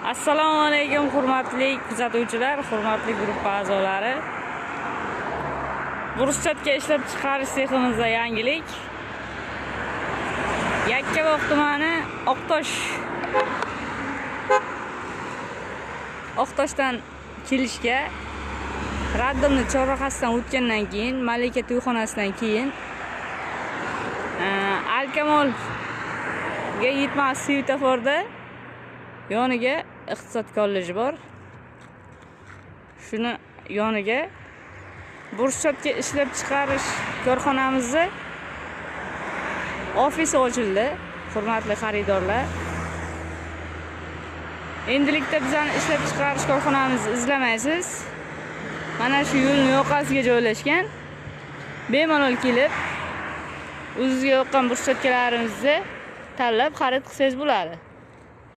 Assalomu alaykum hurmatli kuzatuvchilar, hurmatli guruh a'zolari. Bruschatka ishlab chiqarish seximizda yangilik. Yakkabog' tumani Oqtoshdan kelishga Raddimni chorrahasidan o'tgandan keyin, Malika to'yxonasidan keyin Alkamolga yetmas svetoforda yoniga iqtisod kolleji bor. Shuni yoniga bruschatka ishlab chiqarish korxonamizda ofis ochildi, hurmatli xaridorlar. Endilikda bizani ishlab chiqarish korxonamizni izlamaysiz. Mana shu yo'lning yoqasiga joylashgan. Bemalol kelib, o'zingizga yoqqan bruschatkalaringizni tanlab xarid qilsangiz bo'ladi.